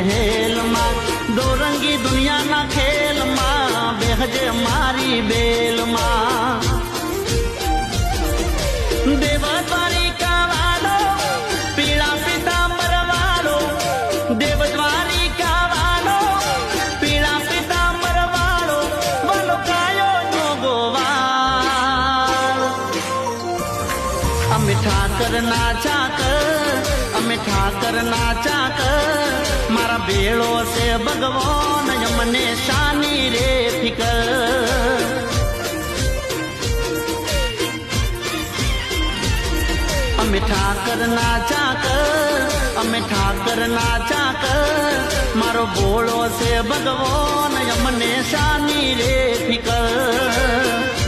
મહેલ માં દોરંગી દુનિયાના ખેલ માં બેહજે મારી બેલ માં દેવ દ્વારિકા વાળો પીળા પીતાંબર વાળો દેવ દ્વારિકા વાળો પીળા પીતાંબર વાળો બોલો કાયો નો ગોવાળ અમે ઠાકર ના ચાકર અમે ઠાકર ના ચાકર મારા બેળો છે ભગવાન મને શાની રે ફિકર અમે ઠાકર ના ચાકર અમે ઠાકર ના ચાકર મારો બોળો છે ભગવાન મને શાની રે ફિકર